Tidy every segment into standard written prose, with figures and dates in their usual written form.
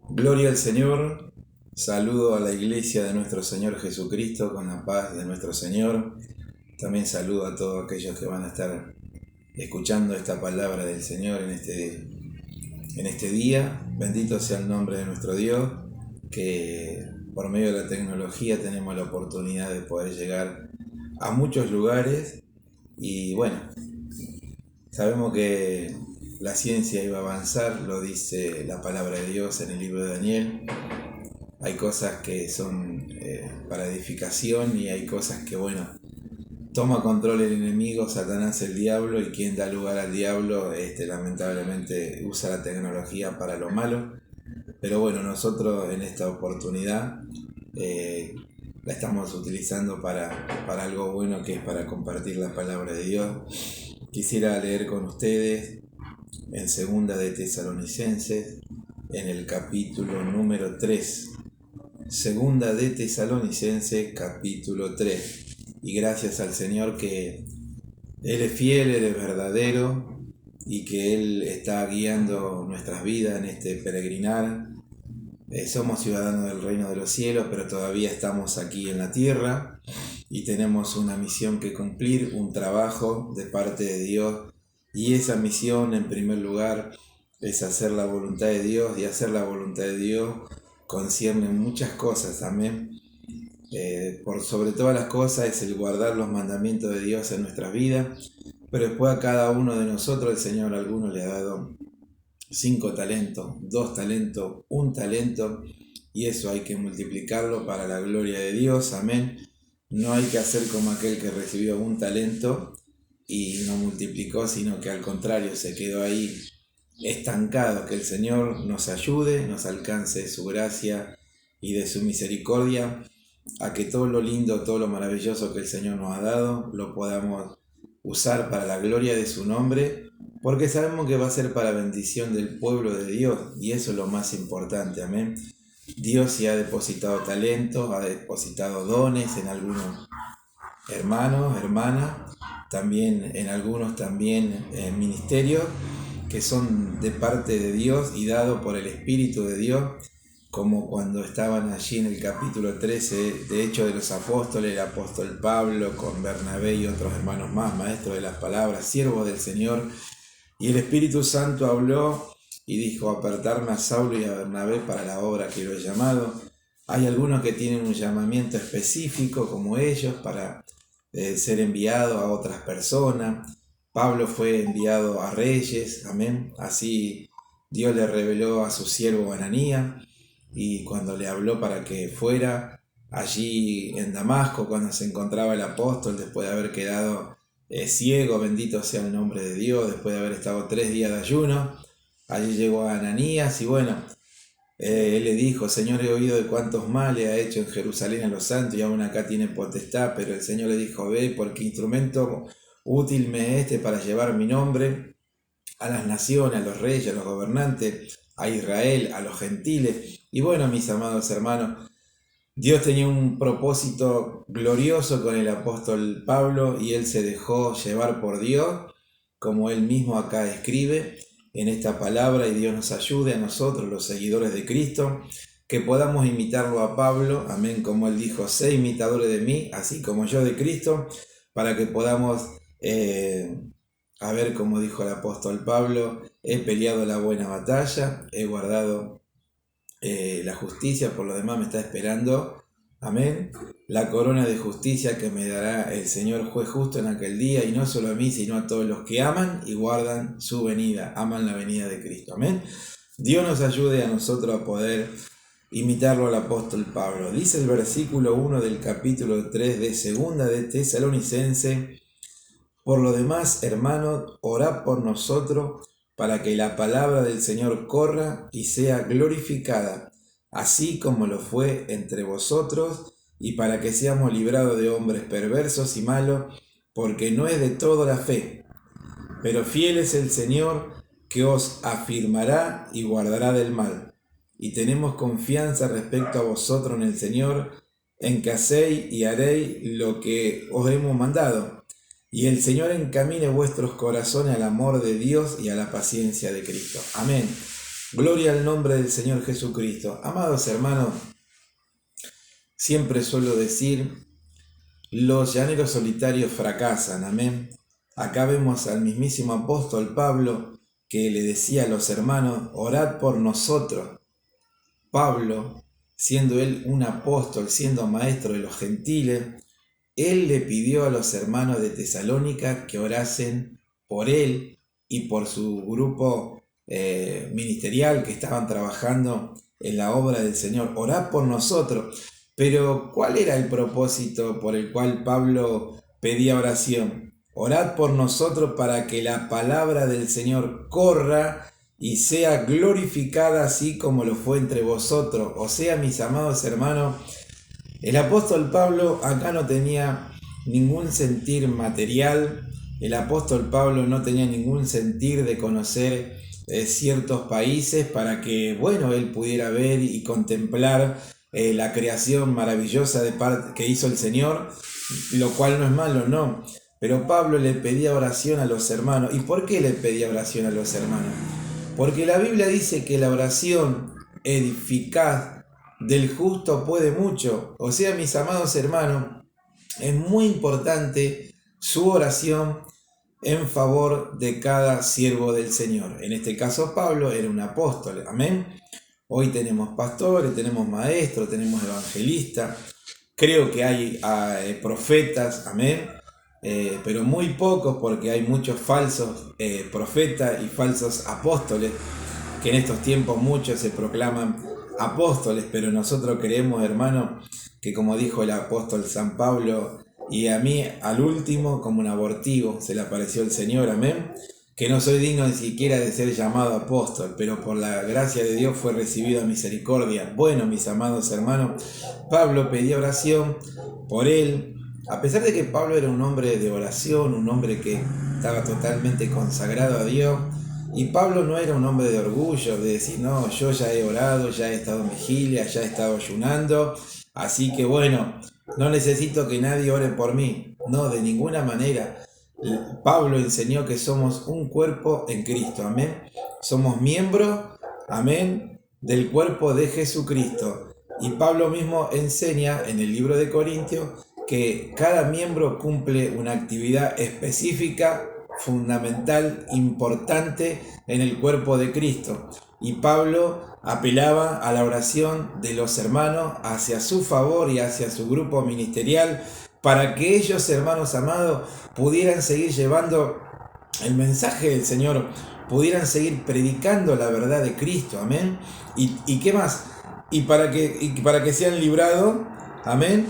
Gloria al Señor, saludo a la iglesia de nuestro Señor Jesucristo con la paz de nuestro Señor. También saludo a todos aquellos que van a estar escuchando esta palabra del Señor en este día. Bendito sea el nombre de nuestro Dios, que por medio de la tecnología tenemos la oportunidad de poder llegar a muchos lugares y bueno, sabemos que la ciencia iba a avanzar, lo dice la palabra de Dios en el libro de Daniel. Hay cosas que son para edificación y hay cosas que, bueno, toma control el enemigo, Satanás, el diablo, y quien da lugar al diablo, lamentablemente usa la tecnología para lo malo. Pero bueno, nosotros en esta oportunidad la estamos utilizando para algo bueno, que es para compartir la palabra de Dios. Quisiera leer con ustedes en Segunda de Tesalonicenses, en el capítulo número 3. Segunda de Tesalonicenses, capítulo 3. Y gracias al Señor que Él es fiel, Él es verdadero y que Él está guiando nuestras vidas en este peregrinar. Somos ciudadanos del reino de los cielos, pero todavía estamos aquí en la tierra y tenemos una misión que cumplir, un trabajo de parte de Dios. Y esa misión, en primer lugar, es hacer la voluntad de Dios, y hacer la voluntad de Dios concierne muchas cosas, amén. Por sobre todas las cosas es el guardar los mandamientos de Dios en nuestras vidas, pero después a cada uno de nosotros el Señor a alguno le ha dado 5 talentos, 2 talentos, 1 talento, y eso hay que multiplicarlo para la gloria de Dios, amén. No hay que hacer como aquel que recibió 1 talento y no multiplicó, sino que al contrario se quedó ahí estancado. Que el Señor nos ayude, nos alcance de su gracia y de su misericordia, a que todo lo lindo, todo lo maravilloso que el Señor nos ha dado, lo podamos usar para la gloria de su nombre, porque sabemos que va a ser para bendición del pueblo de Dios, y eso es lo más importante, amén. Dios sí ha depositado talentos, ha depositado dones en algunos hermanos, hermanas, también en algunos también ministerios que son de parte de Dios y dado por el Espíritu de Dios, como cuando estaban allí en el capítulo 13 de Hechos de los Apóstoles, el apóstol Pablo con Bernabé y otros hermanos más, maestros de las palabras, siervos del Señor, y el Espíritu Santo habló y dijo: apartarme a Saulo y a Bernabé para la obra que lo he llamado. Hay algunos que tienen un llamamiento específico como ellos para ser enviado a otras personas. Pablo fue enviado a reyes, amén. Así Dios le reveló a su siervo Ananías, y cuando le habló para que fuera allí en Damasco, cuando se encontraba el apóstol, después de haber quedado ciego, bendito sea el nombre de Dios, después de haber estado 3 días de ayuno, allí llegó a Ananías y bueno, él le dijo: Señor, he oído de cuántos males ha hecho en Jerusalén a los santos y aún acá tiene potestad. Pero el Señor le dijo: ve, porque instrumento útil me es para llevar mi nombre a las naciones, a los reyes, a los gobernantes, a Israel, a los gentiles. Y bueno, mis amados hermanos, Dios tenía un propósito glorioso con el apóstol Pablo, y él se dejó llevar por Dios, como él mismo acá escribe en esta palabra. Y Dios nos ayude a nosotros, los seguidores de Cristo, que podamos imitarlo a Pablo, amén, como él dijo: sé imitadores de mí, así como yo de Cristo, para que podamos, a ver, como dijo el apóstol Pablo: he peleado la buena batalla, he guardado la justicia, por lo demás me está esperando, amén, la corona de justicia que me dará el Señor juez justo en aquel día, y no solo a mí, sino a todos los que aman y guardan su venida, aman la venida de Cristo, amén. Dios nos ayude a nosotros a poder imitarlo al apóstol Pablo. Dice el versículo 1 del capítulo 3 de Segunda de Tesalonicense: por lo demás, hermanos, orad por nosotros para que la palabra del Señor corra y sea glorificada, así como lo fue entre vosotros, y para que seamos librados de hombres perversos y malos, porque no es de todo la fe. Pero fiel es el Señor, que os afirmará y guardará del mal. Y tenemos confianza respecto a vosotros en el Señor, en que hacéis y haréis lo que os hemos mandado. Y el Señor encamine vuestros corazones al amor de Dios y a la paciencia de Cristo. Amén. Gloria al nombre del Señor Jesucristo. Amados hermanos, siempre suelo decir, los llaneros solitarios fracasan, amén. Acá vemos al mismísimo apóstol Pablo que le decía a los hermanos, orad por nosotros. Pablo, siendo él un apóstol, siendo maestro de los gentiles, él le pidió a los hermanos de Tesalónica que orasen por él y por su grupo ministerial que estaban trabajando en la obra del Señor. Orad por nosotros. Pero ¿cuál era el propósito por el cual Pablo pedía oración? Orad por nosotros para que la palabra del Señor corra y sea glorificada así como lo fue entre vosotros. O sea, mis amados hermanos, el apóstol Pablo acá no tenía ningún sentir material. El apóstol Pablo no tenía ningún sentir de conocer ciertos países para que, bueno, él pudiera ver y contemplar la creación maravillosa que hizo el Señor, lo cual no es malo, no. Pero Pablo le pedía oración a los hermanos. ¿Y por qué le pedía oración a los hermanos? Porque la Biblia dice que la oración eficaz del justo puede mucho. O sea, mis amados hermanos, es muy importante su oración en favor de cada siervo del Señor. En este caso Pablo era un apóstol, amén. Hoy tenemos pastores, tenemos maestros, tenemos evangelistas, creo que hay profetas, amén, pero muy pocos porque hay muchos falsos profetas y falsos apóstoles, que en estos tiempos muchos se proclaman apóstoles, pero nosotros creemos, hermano, que como dijo el apóstol San Pablo, y a mí al último como un abortivo se le apareció el Señor, amén, que no soy digno ni siquiera de ser llamado apóstol, pero por la gracia de Dios fue recibido a misericordia. Bueno, mis amados hermanos, Pablo pedía oración por él, a pesar de que Pablo era un hombre de oración, un hombre que estaba totalmente consagrado a Dios, y Pablo no era un hombre de orgullo, de decir, no, yo ya he orado, ya he estado en vigilia, ya he estado ayunando, así que bueno, no necesito que nadie ore por mí. No, de ninguna manera. Pablo enseñó que somos un cuerpo en Cristo, amén. Somos miembros, amén, del cuerpo de Jesucristo. Y Pablo mismo enseña en el libro de Corintios que cada miembro cumple una actividad específica, fundamental, importante en el cuerpo de Cristo. Y Pablo apelaba a la oración de los hermanos hacia su favor y hacia su grupo ministerial, para que ellos, hermanos amados, pudieran seguir llevando el mensaje del Señor, pudieran seguir predicando la verdad de Cristo, amén. ¿Y qué más? Y para que sean librados, amén,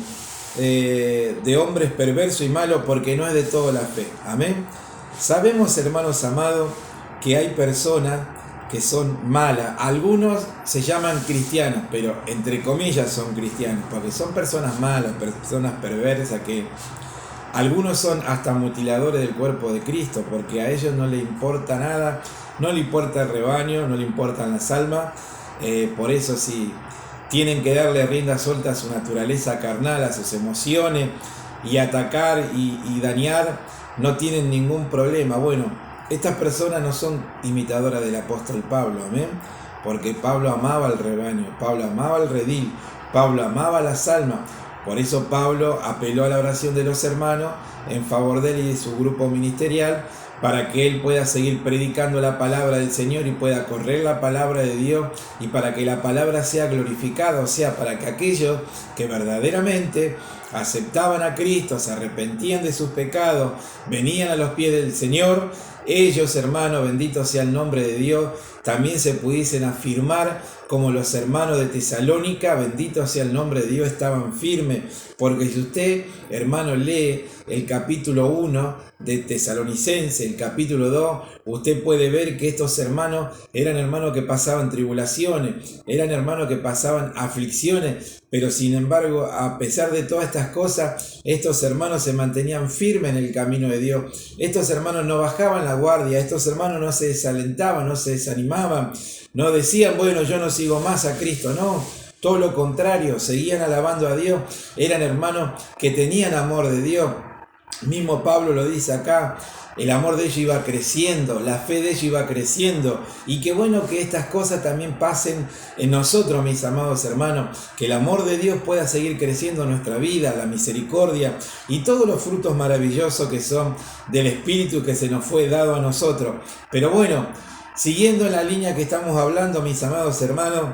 de hombres perversos y malos, porque no es de toda la fe, amén. Sabemos, hermanos amados, que hay personas que son malas. Algunos se llaman cristianos, pero entre comillas son cristianos, porque son personas malas, personas perversas, que algunos son hasta mutiladores del cuerpo de Cristo, porque a ellos no les importa nada, no le importa el rebaño, no le importan las almas. Por eso sí, tienen que darle rienda suelta a su naturaleza carnal, a sus emociones, y atacar y dañar, no tienen ningún problema. Bueno, estas personas no son imitadoras del apóstol Pablo, amén, porque Pablo amaba al rebaño, Pablo amaba al redil, Pablo amaba las almas. Por eso Pablo apeló a la oración de los hermanos en favor de él y de su grupo ministerial, para que él pueda seguir predicando la palabra del Señor y pueda correr la palabra de Dios, y para que la palabra sea glorificada, o sea, para que aquellos que verdaderamente aceptaban a Cristo, se arrepentían de sus pecados, venían a los pies del Señor, ellos, hermanos, bendito sea el nombre de Dios, también se pudiesen afirmar como los hermanos de Tesalónica, bendito sea el nombre de Dios, estaban firmes. Porque si usted, hermano, lee el capítulo 1 de Tesalonicense, el capítulo 2, usted puede ver que estos hermanos eran hermanos que pasaban tribulaciones, eran hermanos que pasaban aflicciones, pero sin embargo, a pesar de todas estas cosas, estos hermanos se mantenían firmes en el camino de Dios. Estos hermanos no bajaban la guardia, estos hermanos no se desalentaban, no se desanimaban, no decían, bueno, yo no sigo más a Cristo, no. Todo lo contrario, seguían alabando a Dios, eran hermanos que tenían amor de Dios. Mismo Pablo lo dice acá, el amor de ellos iba creciendo, la fe de ellos iba creciendo, y qué bueno que estas cosas también pasen en nosotros, mis amados hermanos, que el amor de Dios pueda seguir creciendo en nuestra vida, la misericordia y todos los frutos maravillosos que son del Espíritu que se nos fue dado a nosotros. Pero bueno, siguiendo en la línea que estamos hablando, mis amados hermanos,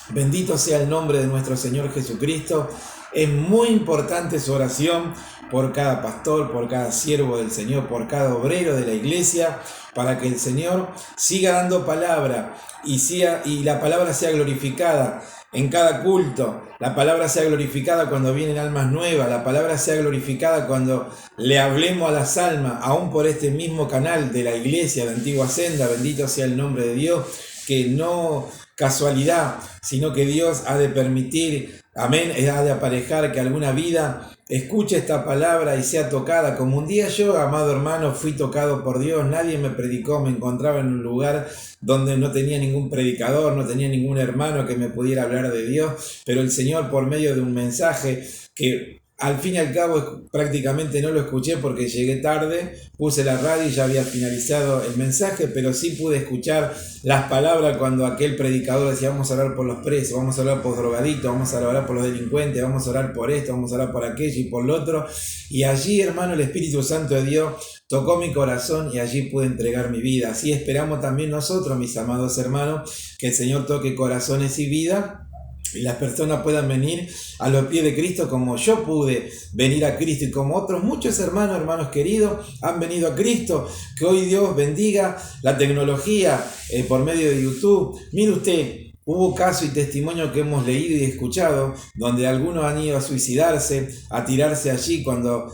bendito sea el nombre de nuestro Señor Jesucristo. Es muy importante su oración por cada pastor, por cada siervo del Señor, por cada obrero de la iglesia, para que el Señor siga dando palabra y la palabra sea glorificada en cada culto. La palabra sea glorificada cuando vienen almas nuevas, la palabra sea glorificada cuando le hablemos a las almas, aún por este mismo canal de la iglesia, la antigua senda. Bendito sea el nombre de Dios, que no casualidad, sino que Dios ha de permitir, amén, ha de aparejar que alguna vida escuche esta palabra y sea tocada. Como un día yo, amado hermano, fui tocado por Dios, nadie me predicó, me encontraba en un lugar donde no tenía ningún predicador, no tenía ningún hermano que me pudiera hablar de Dios, pero el Señor, por medio de un mensaje que al fin y al cabo prácticamente no lo escuché porque llegué tarde, puse la radio y ya había finalizado el mensaje, pero sí pude escuchar las palabras cuando aquel predicador decía: vamos a orar por los presos, vamos a orar por los drogadictos, vamos a orar por los delincuentes, vamos a orar por esto, vamos a orar por aquello y por lo otro. Y allí, hermano, el Espíritu Santo de Dios tocó mi corazón y allí pude entregar mi vida. Así esperamos también nosotros, mis amados hermanos, que el Señor toque corazones y vida, y las personas puedan venir a los pies de Cristo como yo pude venir a Cristo y como otros muchos hermanos queridos han venido a Cristo. Que hoy Dios bendiga la tecnología por medio de YouTube. Mire usted, hubo casos y testimonios que hemos leído y escuchado donde algunos han ido a suicidarse, a tirarse allí cuando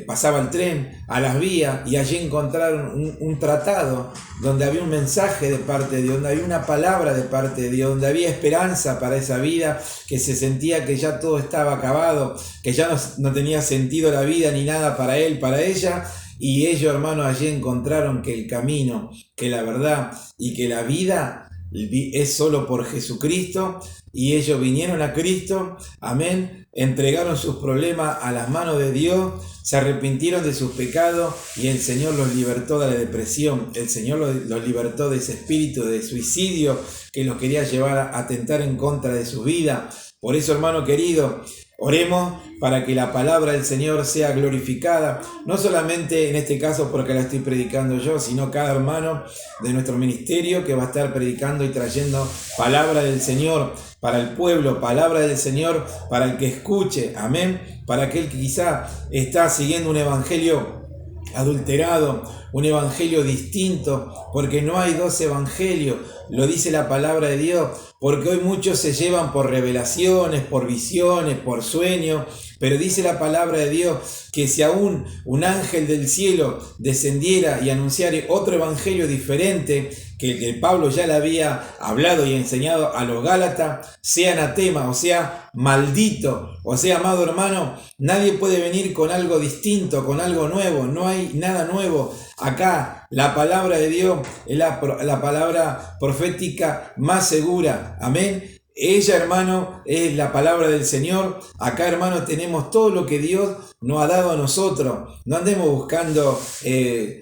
pasaba el tren, a las vías, y allí encontraron un tratado donde había un mensaje de parte de Dios, donde había una palabra de parte de Dios, donde había esperanza para esa vida, que se sentía que ya todo estaba acabado, que ya no tenía sentido la vida ni nada para él, para ella. Y ellos, hermanos, allí encontraron que el camino, que la verdad y que la vida es solo por Jesucristo, y ellos vinieron a Cristo, amén, entregaron sus problemas a las manos de Dios, se arrepintieron de sus pecados y el Señor los libertó de la depresión, el Señor los libertó de ese espíritu de suicidio que los quería llevar a atentar en contra de su vida. Por eso, hermano querido, oremos para que la palabra del Señor sea glorificada, no solamente en este caso porque la estoy predicando yo, sino cada hermano de nuestro ministerio que va a estar predicando y trayendo palabra del Señor para el pueblo, palabra del Señor para el que escuche, amén, para aquel que quizá está siguiendo un evangelio adulterado, un evangelio distinto, porque no hay dos evangelios, lo dice la palabra de Dios, porque hoy muchos se llevan por revelaciones, por visiones, por sueños, pero dice la palabra de Dios que si aún un ángel del cielo descendiera y anunciara otro evangelio diferente, que Pablo ya le había hablado y enseñado a los Gálatas, sea anatema, o sea, maldito. O sea, amado hermano, nadie puede venir con algo distinto, con algo nuevo, no hay nada nuevo. Acá la palabra de Dios es la palabra profética más segura, amén. Ella, hermano, es la palabra del Señor. Acá, hermano, tenemos todo lo que Dios nos ha dado a nosotros. No andemos buscando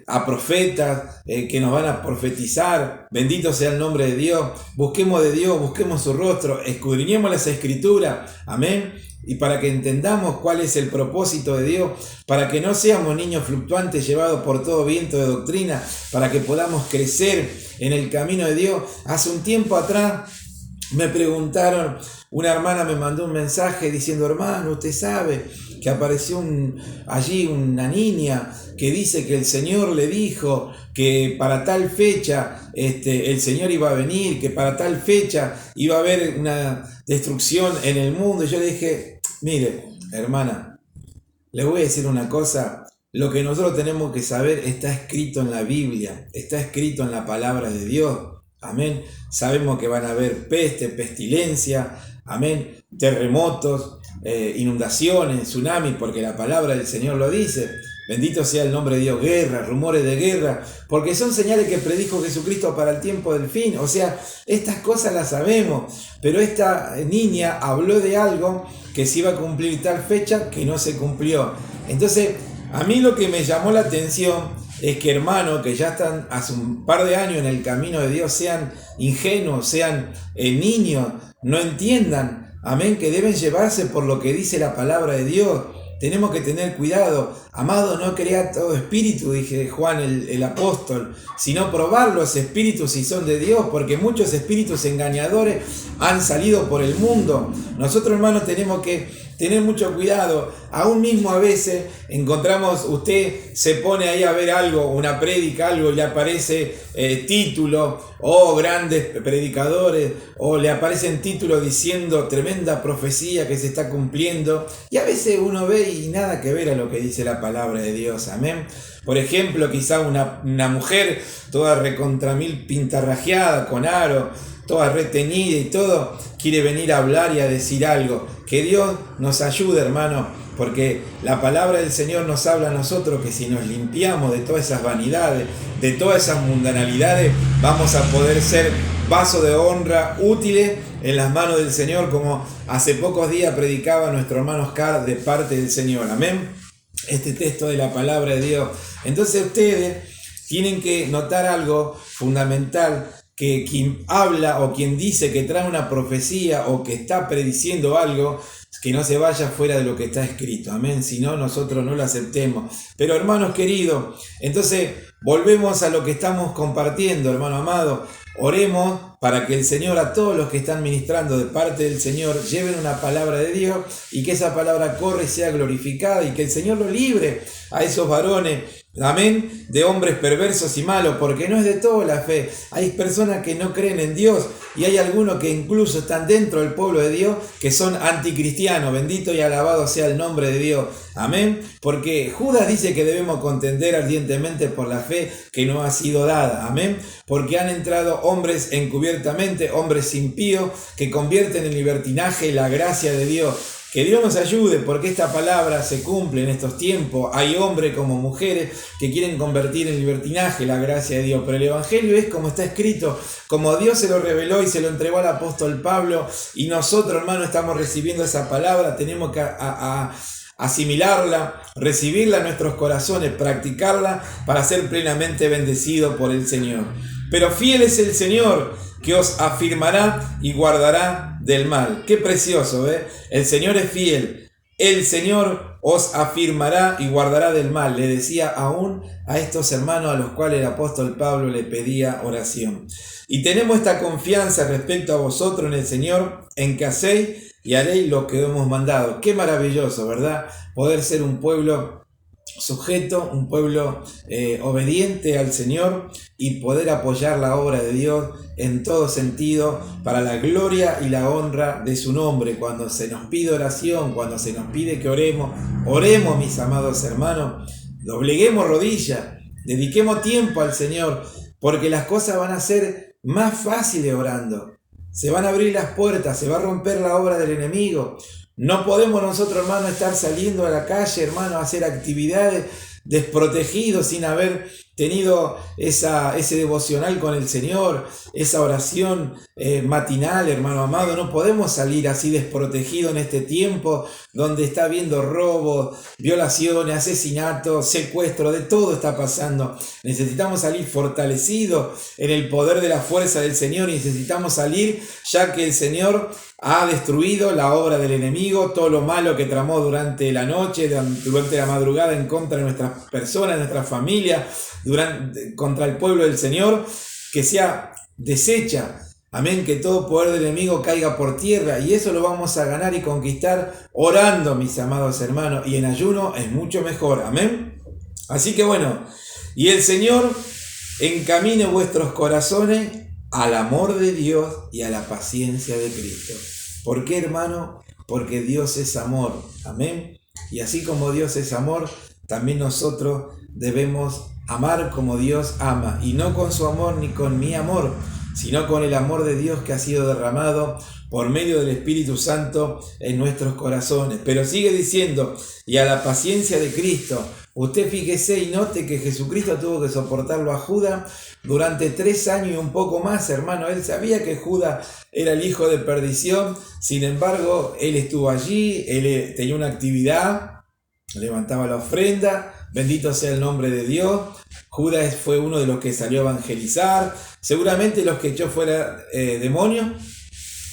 a profetas que nos van a profetizar. Bendito sea el nombre de Dios. Busquemos de Dios, busquemos su rostro, escudriñemos las Escrituras. Amén. Y para que entendamos cuál es el propósito de Dios, para que no seamos niños fluctuantes llevados por todo viento de doctrina, para que podamos crecer en el camino de Dios. Hace un tiempo atrás me preguntaron, una hermana me mandó un mensaje diciendo: hermano, usted sabe que apareció allí una niña que dice que el Señor le dijo que para tal fecha el Señor iba a venir, que para tal fecha iba a haber una destrucción en el mundo. Y yo le dije: mire, hermana, le voy a decir una cosa. Lo que nosotros tenemos que saber está escrito en la Biblia, está escrito en la palabra de Dios. Amén. Sabemos que van a haber peste, pestilencia, amén, terremotos, inundaciones, tsunamis, porque la palabra del Señor lo dice. Bendito sea el nombre de Dios. Guerra, rumores de guerra, porque son señales que predijo Jesucristo para el tiempo del fin. O sea, estas cosas las sabemos, pero esta niña habló de algo que se iba a cumplir tal fecha que no se cumplió. Entonces, A mí lo que me llamó la atención es que hermanos que ya están hace un par de años en el camino de Dios sean ingenuos, sean niños, no entiendan, amén, que deben llevarse por lo que dice la palabra de Dios. Tenemos que tener cuidado. Amado, no crea todo espíritu, dije Juan el apóstol, sino probar los espíritus si son de Dios, porque muchos espíritus engañadores han salido por el mundo. Nosotros, hermanos, tenemos que tener mucho cuidado. Aún mismo a veces encontramos, usted se pone ahí a ver algo, una prédica, algo, y le aparece título, grandes predicadores, o le aparecen títulos diciendo tremenda profecía que se está cumpliendo, y a veces uno ve y nada que ver a lo que dice la palabra de Dios, amén. Por ejemplo, quizá una mujer toda recontra mil pintarrajeada, con aro, toda reteñida y todo, quiere venir a hablar y a decir algo. Que Dios nos ayude, hermano, porque la palabra del Señor nos habla a nosotros que si nos limpiamos de todas esas vanidades, de todas esas mundanalidades, vamos a poder ser vasos de honra útiles en las manos del Señor, como hace pocos días predicaba nuestro hermano Oscar de parte del Señor. Amén. Este texto de la palabra de Dios. Entonces ustedes tienen que notar algo fundamental, que quien habla o quien dice que trae una profecía o que está prediciendo algo, que no se vaya fuera de lo que está escrito, amén, si no nosotros no lo aceptemos. Pero hermanos queridos, entonces volvemos a lo que estamos compartiendo, hermano amado. Oremos para que el Señor, a todos los que están ministrando de parte del Señor, lleven una palabra de Dios y que esa palabra corra y sea glorificada, y que el Señor lo libre a esos varones, amén, de hombres perversos y malos, porque no es de todo la fe. Hay personas que no creen en Dios, y hay algunos que incluso están dentro del pueblo de Dios que son anticristianos. Bendito y alabado sea el nombre de Dios, amén, porque Judas dice que debemos contender ardientemente por la fe que nos ha sido dada, amén, porque han entrado hombres encubiertamente, hombres impíos, que convierten en libertinaje la gracia de Dios. Que Dios nos ayude, porque esta palabra se cumple en estos tiempos. Hay hombres como mujeres que quieren convertir en libertinaje la gracia de Dios, pero el Evangelio es como está escrito, como Dios se lo reveló y se lo entregó al apóstol Pablo, y nosotros, hermanos, estamos recibiendo esa palabra. Tenemos que asimilarla, recibirla en nuestros corazones, practicarla para ser plenamente bendecidos por el Señor. Pero fiel es el Señor, que os afirmará y guardará del mal. Qué precioso, ¿eh? El Señor es fiel. El Señor os afirmará y guardará del mal. Le decía aún a estos hermanos a los cuales el apóstol Pablo le pedía oración. Y tenemos esta confianza respecto a vosotros en el Señor, en que hacéis y haréis lo que hemos mandado. Qué maravilloso, ¿verdad? Poder ser un pueblo sujeto, un pueblo obediente al Señor, y poder apoyar la obra de Dios en todo sentido para la gloria y la honra de su nombre. Cuando se nos pide oración, cuando se nos pide que oremos, mis amados hermanos, dobleguemos rodillas, dediquemos tiempo al Señor, porque las cosas van a ser más fáciles orando. Se van a abrir las puertas, se va a romper la obra del enemigo. No podemos nosotros, hermanos, estar saliendo a la calle, hermanos, a hacer actividades desprotegidos sin haber tenido ese devocional con el Señor, esa oración matinal, hermano amado. No podemos salir así desprotegidos en este tiempo donde está habiendo robos, violaciones, asesinatos, secuestros, de todo está pasando. Necesitamos salir fortalecidos en el poder de la fuerza del Señor, y necesitamos salir ya que el Señor ha destruido la obra del enemigo, todo lo malo que tramó durante la noche, durante la madrugada en contra de nuestras personas, de nuestras familias, contra el pueblo del Señor, que sea deshecha. Amén, que todo poder del enemigo caiga por tierra, y eso lo vamos a ganar y conquistar orando, mis amados hermanos, y en ayuno es mucho mejor. Amén. Así que bueno, y el Señor encamine vuestros corazones al amor de Dios y a la paciencia de Cristo. ¿Por qué, hermano? Porque Dios es amor. Amén. Y así como Dios es amor, también nosotros debemos amar como Dios ama, y no con su amor ni con mi amor, sino con el amor de Dios que ha sido derramado por medio del Espíritu Santo en nuestros corazones. Pero sigue diciendo, y a la paciencia de Cristo. Usted fíjese y note que Jesucristo tuvo que soportarlo a Judas durante 3 años y un poco más, hermano. Él sabía que Judas era el hijo de perdición, sin embargo, él estuvo allí, él tenía una actividad, levantaba la ofrenda, bendito sea el nombre de Dios. Judas fue uno de los que salió a evangelizar, seguramente los que echó fuera demonios,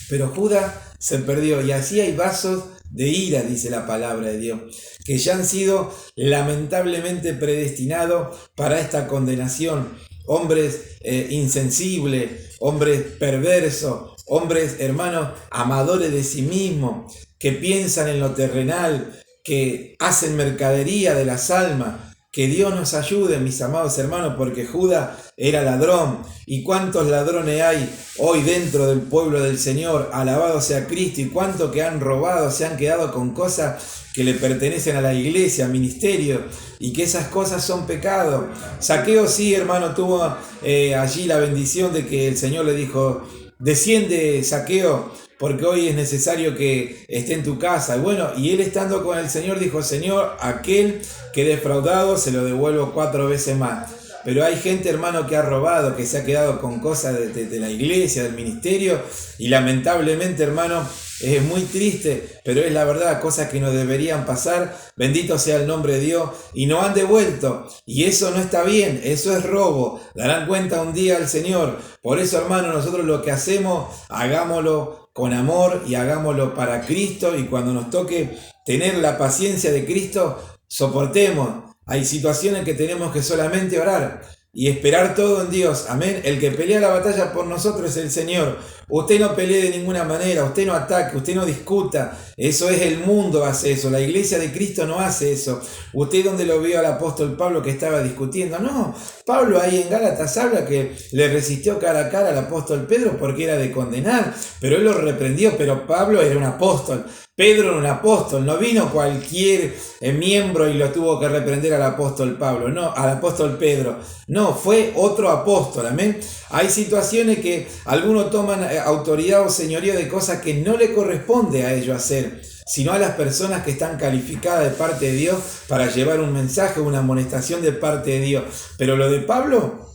pero Judas se perdió. Y así hay vasos de ira, dice la palabra de Dios, que ya han sido lamentablemente predestinados para esta condenación. Hombres insensibles, hombres perversos, hombres, hermanos, amadores de sí mismos, que piensan en lo terrenal, que hacen mercadería de las almas. Que Dios nos ayude, mis amados hermanos, porque Judas era ladrón. ¿Y cuántos ladrones hay hoy dentro del pueblo del Señor? Alabado sea Cristo. ¿Y cuántos que han robado, se han quedado con cosas que le pertenecen a la iglesia, al ministerio? Y que esas cosas son pecado. Zaqueo sí, hermano, tuvo allí la bendición de que el Señor le dijo: desciende, Zaqueo, porque hoy es necesario que esté en tu casa. Y bueno, y él estando con el Señor dijo: Señor, aquel que he defraudado se lo devuelvo 4 veces más. Pero hay gente, hermano, que ha robado, que se ha quedado con cosas de la iglesia, del ministerio, y lamentablemente, hermano, es muy triste, pero es la verdad, cosas que no deberían pasar. Bendito sea el nombre de Dios, y no han devuelto, y eso no está bien, eso es robo. Darán cuenta un día al Señor. Por eso, hermano, nosotros lo que hacemos, hagámoslo con amor y hagámoslo para Cristo, y cuando nos toque tener la paciencia de Cristo, soportemos. Hay situaciones que tenemos que solamente orar y esperar todo en Dios. Amén. El que pelea la batalla por nosotros es el Señor. Usted no pelee de ninguna manera, usted no ataque, usted no discuta. Eso es el mundo, hace eso. La iglesia de Cristo no hace eso. Usted, ¿dónde lo vio al apóstol Pablo que estaba discutiendo? No, Pablo ahí en Gálatas habla que le resistió cara a cara al apóstol Pedro porque era de condenar, pero él lo reprendió. Pero Pablo era un apóstol. Pedro era un apóstol, no vino cualquier miembro y lo tuvo que reprender al apóstol Pablo, no, al apóstol Pedro, no, fue otro apóstol, amén. Hay situaciones que algunos toman autoridad o señorío de cosas que no le corresponde a ellos hacer, sino a las personas que están calificadas de parte de Dios para llevar un mensaje, una amonestación de parte de Dios. Pero lo de Pablo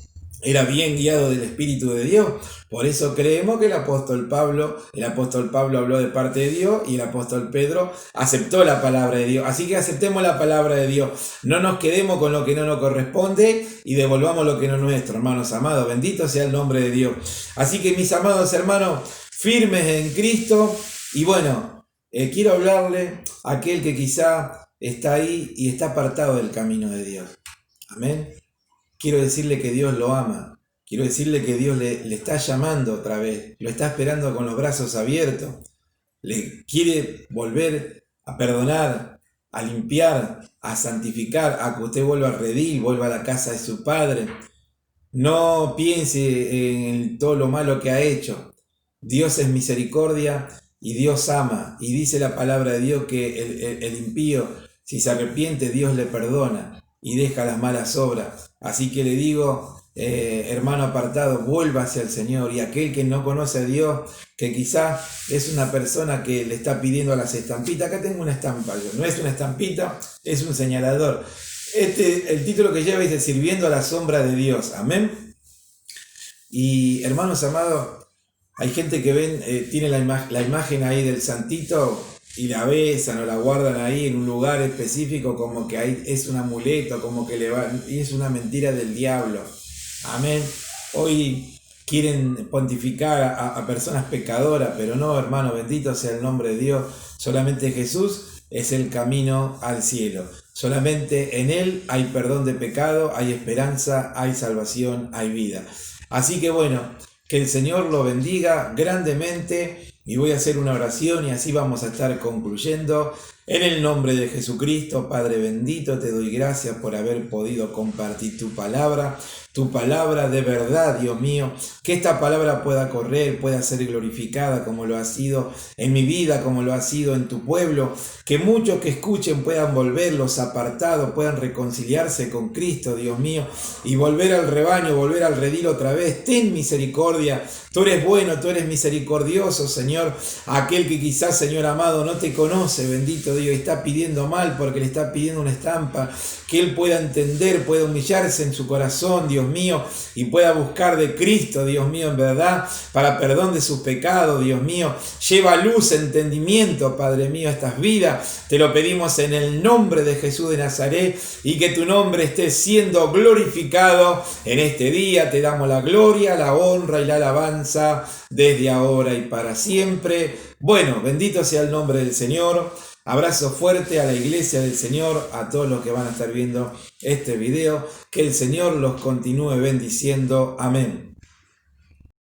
era bien guiado del Espíritu de Dios. Por eso creemos que el apóstol Pablo habló de parte de Dios y el apóstol Pedro aceptó la palabra de Dios. Así que aceptemos la palabra de Dios. No nos quedemos con lo que no nos corresponde y devolvamos lo que no es nuestro, hermanos amados. Bendito sea el nombre de Dios. Así que, mis amados hermanos, firmes en Cristo. Y bueno, quiero hablarle a aquel que quizá está ahí y está apartado del camino de Dios. Amén. Quiero decirle que Dios lo ama. Quiero decirle que Dios le está llamando otra vez. Lo está esperando con los brazos abiertos. Le quiere volver a perdonar, a limpiar, a santificar, a que usted vuelva al redil, vuelva a la casa de su Padre. No piense en todo lo malo que ha hecho. Dios es misericordia y Dios ama. Y dice la palabra de Dios que el impío, si se arrepiente, Dios le perdona y deja las malas obras. Así que le digo, hermano apartado, vuelva hacia el Señor. Y aquel que no conoce a Dios, que quizá es una persona que le está pidiendo a las estampitas. Acá tengo una estampa, no es una estampita, es un señalador. El título que lleva dice: Sirviendo a la sombra de Dios. Amén. Y hermanos amados, hay gente que tiene la imagen ahí del santito y la besan o la guardan ahí en un lugar específico como que ahí es un amuleto, como que y es una mentira del diablo. Amén. Hoy quieren pontificar a personas pecadoras, pero no, hermano, bendito sea el nombre de Dios. Solamente Jesús es el camino al cielo. Solamente en Él hay perdón de pecado, hay esperanza, hay salvación, hay vida. Así que bueno, que el Señor lo bendiga grandemente. Y voy a hacer una oración y así vamos a estar concluyendo. En el nombre de Jesucristo, Padre bendito, te doy gracias por haber podido compartir tu palabra de verdad, Dios mío. Que esta palabra pueda correr, pueda ser glorificada como lo ha sido en mi vida, como lo ha sido en tu pueblo. Que muchos que escuchen puedan volver, los apartados puedan reconciliarse con Cristo, Dios mío, y volver al rebaño, volver al redil otra vez. Ten misericordia. Tú eres bueno, tú eres misericordioso, Señor. Aquel que quizás, Señor amado, no te conoce, bendito Cristo, Dios, está pidiendo mal porque le está pidiendo una estampa, que él pueda entender, pueda humillarse en su corazón, Dios mío, y pueda buscar de Cristo, Dios mío, en verdad, para perdón de sus pecados, Dios mío. Lleva luz, entendimiento, Padre mío, a estas vidas. Te lo pedimos en el nombre de Jesús de Nazaret, y que tu nombre esté siendo glorificado en este día. Te damos la gloria, la honra y la alabanza desde ahora y para siempre. Bueno, bendito sea el nombre del Señor. Abrazo fuerte a la iglesia del Señor, a todos los que van a estar viendo este video. Que el Señor los continúe bendiciendo. Amén.